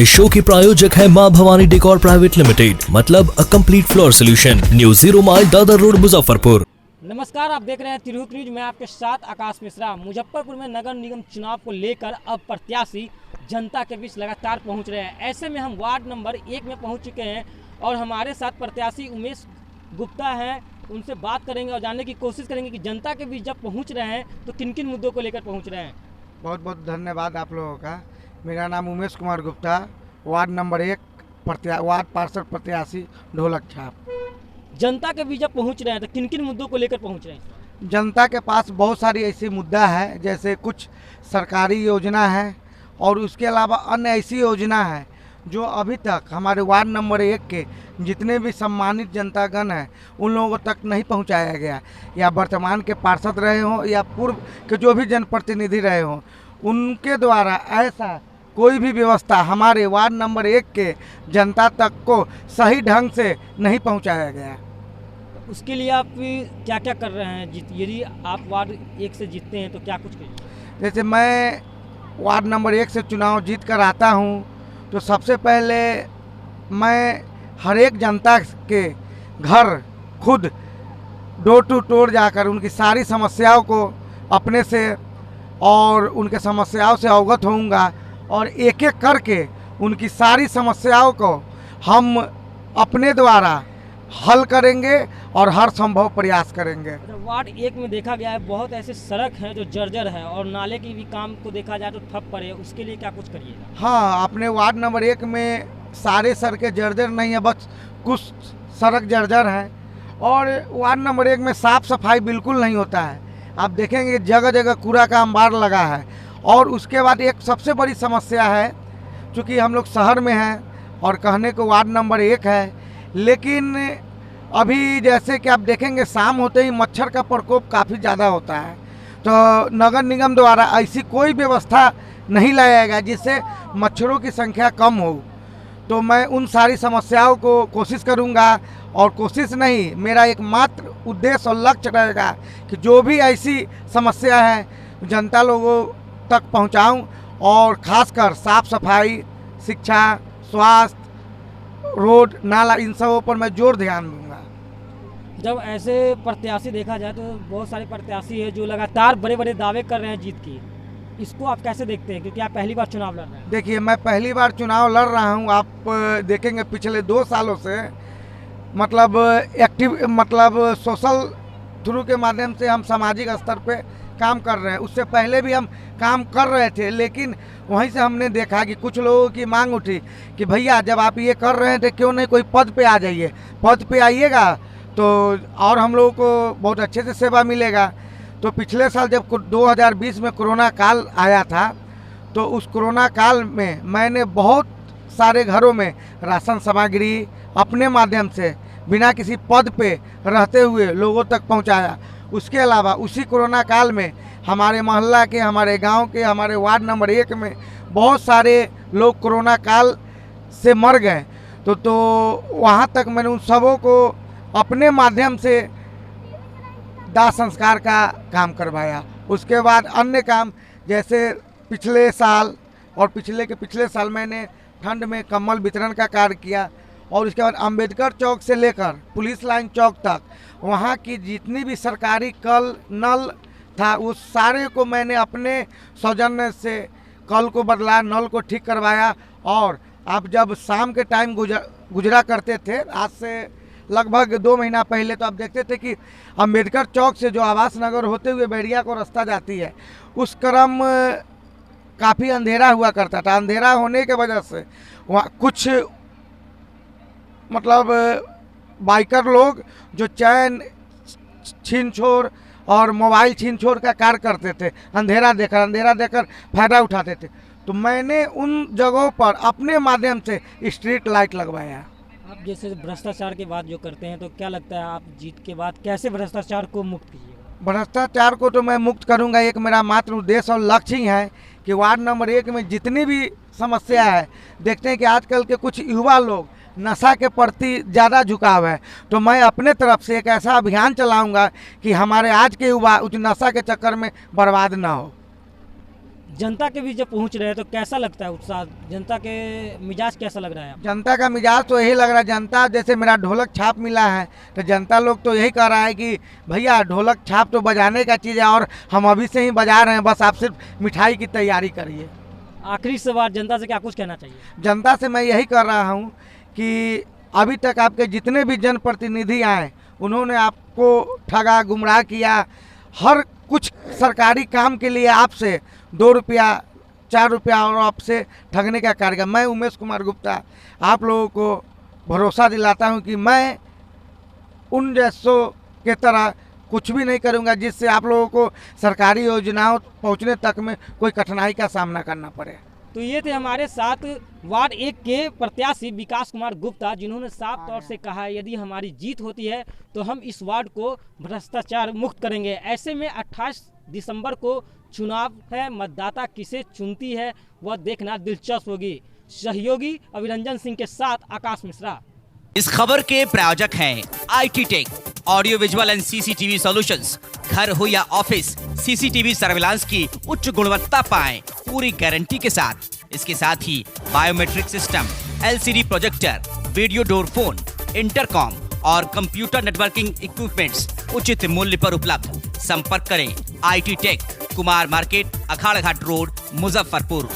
इस शो की प्रायोजक है मां भवानी डेकोर प्राइवेट लिमिटेड, मतलब a complete floor solution, new 0 mile Dadar road Muzaffarpur. नमस्कार, आप देख रहे हैं तिरहुत न्यूज में आपके साथ आकाश मिश्रा। मुजफ्फरपुर में नगर निगम चुनाव को लेकर अब प्रत्याशी जनता के बीच लगातार पहुंच रहे हैं। ऐसे में हम वार्ड नंबर 1 में पहुंच चुके हैं और हमारे साथ प्रत्याशी उमेश गुप्ता हैं। उनसे बात करेंगे और जानने की कोशिश करेंगे कि जनता के बीच जब पहुंच रहे हैं तो किन किन मुद्दों को लेकर पहुंच रहे हैं। बहुत बहुत धन्यवाद आप लोगों का। मेरा नाम Umesh Kumar Gupta, ward number 1 ward पार्षद प्रत्याशी ढोलक छाप। जनता के बीच जब पहुंच रहे हैं तो किन किन मुद्दों को लेकर पहुंच रहे हैं। जनता के पास बहुत सारी ऐसी मुद्दा है, जैसे कुछ सरकारी योजना है और उसके अलावा अन्य ऐसी योजना है जो अभी तक हमारे वार्ड नंबर 1 के जितने भी सम्मानित जनतागण हैं उन लोगों तक नहीं पहुंचाया गया, या वर्तमान के पार्षद रहे हों या पूर्व के जो भी जनप्रतिनिधि रहे हों, उनके द्वारा ऐसा कोई भी व्यवस्था हमारे वार्ड नंबर 1 के जनता तक को सही ढंग से नहीं पहुंचाया गया। उसके लिए आप क्या क्या कर रहे हैं? यदि आप वार्ड 1 से जीतते हैं तो क्या कुछ करिए? जैसे मैं वार्ड नंबर 1 से चुनाव जीत कर आता हूं तो सबसे पहले मैं हर एक जनता के घर खुद डोर टू डोर जाकर उनकी सारी समस्याओं को अपने से और उनके समस्याओं से अवगत होऊंगा और एक एक करके उनकी सारी समस्याओं को हम अपने द्वारा हल करेंगे और हर संभव प्रयास करेंगे। वार्ड 1 में देखा गया है बहुत ऐसे सड़क हैं जो जर्जर है और नाले की भी काम को देखा जाए तो ठप पड़े, उसके लिए क्या कुछ करिएगा? हाँ, अपने वार्ड नंबर 1 में सारे सड़कें जर्जर नहीं है, बस कुछ सड़क जर्जर हैं और वार्ड नंबर 1 में साफ़ सफाई बिल्कुल नहीं होता है। आप देखेंगे जगह जगह कूड़ा का अंबार लगा है। और उसके बाद एक सबसे बड़ी समस्या है, चूँकि हम लोग शहर में हैं और कहने को वार्ड नंबर 1 है, लेकिन अभी जैसे कि आप देखेंगे शाम होते ही मच्छर का प्रकोप काफ़ी ज़्यादा होता है। तो नगर निगम द्वारा ऐसी कोई व्यवस्था नहीं लाया गया जिससे मच्छरों की संख्या कम हो। तो मैं उन सारी समस्याओं को कोशिश करूंगा और कोशिश नहीं, मेरा एकमात्र उद्देश्य और लक्ष्य रहेगा कि जो भी ऐसी समस्या है जनता लोगों तक पहुंचाऊं और ख़ासकर साफ़ सफाई, शिक्षा, स्वास्थ्य, रोड, नाला, इन सबों पर मैं जोर ध्यान दूंगा। जब ऐसे प्रत्याशी देखा जाए तो बहुत सारे प्रत्याशी हैं जो लगातार बड़े बड़े दावे कर रहे हैं जीत की, इसको आप कैसे देखते हैं? क्योंकि आप पहली बार चुनाव लड़ रहे हैं। देखिए, मैं पहली बार चुनाव लड़ रहा हूं। आप देखेंगे पिछले 2 सालों से मतलब सोशल थ्रू के माध्यम से हम सामाजिक स्तर पे काम कर रहे हैं। उससे पहले भी हम काम कर रहे थे, लेकिन वहीं से हमने देखा कि कुछ लोगों की मांग उठी कि भैया जब आप ये कर रहे हैं तो क्यों नहीं कोई पद पे आ जाइए, पद पे आइएगा तो और हम लोगों को बहुत अच्छे से सेवा मिलेगा। तो पिछले साल जब 2020 में कोरोना काल आया था तो उस कोरोना काल में मैंने बहुत सारे घरों में राशन सामग्री अपने माध्यम से बिना किसी पद पे रहते हुए लोगों तक पहुंचाया। उसके अलावा उसी कोरोना काल में हमारे मोहल्ला के, हमारे गांव के, हमारे वार्ड नंबर 1 में बहुत सारे लोग कोरोना काल से मर गए। तो वहां तक मैंने उन सबों को अपने माध्यम से दाह संस्कार का काम करवाया। उसके बाद अन्य काम, जैसे पिछले साल और पिछले साल मैंने ठंड में कंबल वितरण का कार्य किया और उसके बाद अंबेडकर चौक से लेकर पुलिस लाइन चौक तक वहाँ की जितनी भी सरकारी कल नल था उस सारे को मैंने अपने सौजन्य से कल को बदला, नल को ठीक करवाया। और आप जब शाम के टाइम गुजरा करते थे, आज से लगभग 2 महीना पहले, तो आप देखते थे कि अंबेडकर चौक से जो आवास नगर होते हुए बैरिया को रास्ता जाती है, उस क्रम काफ़ी अंधेरा हुआ करता था। अंधेरा होने के वजह से वहाँ कुछ मतलब बाइकर लोग जो चैन छीन छोड़ और मोबाइल छीन छोड़ का कार्य करते थे, अंधेरा देकर फ़ायदा उठाते थे। तो मैंने उन जगहों पर अपने माध्यम से स्ट्रीट लाइट लगवाया। आप जैसे भ्रष्टाचार के बाद जो करते हैं तो क्या लगता है आप जीत के बाद कैसे भ्रष्टाचार को मुक्त कीजिएगा? भ्रष्टाचार को तो मैं मुक्त करूंगा। एक मेरा मात्र उद्देश्य और लक्ष्य ही है कि वार्ड नंबर 1 में जितनी भी समस्या है, देखते हैं कि आजकल के कुछ युवा लोग नशा के प्रति ज़्यादा झुकाव है, तो मैं अपने तरफ से एक ऐसा अभियान चलाऊंगा कि हमारे आज के युवा उस नशा के चक्कर में बर्बाद ना हो। जनता के बीच जब पहुंच रहे हैं तो कैसा लगता है उत्साह, जनता के मिजाज कैसा लग रहा है? जनता का मिजाज तो यही लग रहा है, जनता जैसे मेरा ढोलक छाप मिला है तो जनता लोग तो यही कह रहा है कि भैया ढोलक छाप तो बजाने का चीज़ है और हम अभी से ही बजा रहे हैं, बस आप सिर्फ मिठाई की तैयारी करिए। आखिरी सवाल, जनता से क्या कुछ कहना चाहिए? जनता से मैं यही कर रहा हूँ कि अभी तक आपके जितने भी जनप्रतिनिधि आए उन्होंने आपको ठगा गुमराह किया, हर कुछ सरकारी काम के लिए आपसे 2 रुपया 4 रुपया और आपसे ठगने का कार्यक्रम। मैं उमेश कुमार गुप्ता आप लोगों को भरोसा दिलाता हूं कि मैं उन जैसों के तरह कुछ भी नहीं करूंगा जिससे आप लोगों को सरकारी योजनाओं पहुंचने तक में कोई कठिनाई का सामना करना पड़े। तो ये थे हमारे साथ वार्ड 1 के प्रत्याशी विकास कुमार गुप्ता, जिन्होंने साफ तौर से कहा है यदि हमारी जीत होती है तो हम इस वार्ड को भ्रष्टाचार मुक्त करेंगे। ऐसे में 28 दिसंबर को चुनाव है, मतदाता किसे चुनती है वह देखना दिलचस्प होगी। सहयोगी अभिरंजन सिंह के साथ आकाश मिश्रा। इस खबर के प्रायोजक हैं IT tech, audio visual and CCTV solutions. घर हो या ऑफिस, CCTV सर्विलांस की उच्च गुणवत्ता पाएं पूरी गारंटी के साथ। इसके साथ ही biometric system, LCD projector, video door phone, intercom और कंप्यूटर नेटवर्किंग इक्विपमेंट्स उचित मूल्य पर उपलब्ध। संपर्क करें IT tech, Kumar market, Akhara Ghat road, Muzaffarpur.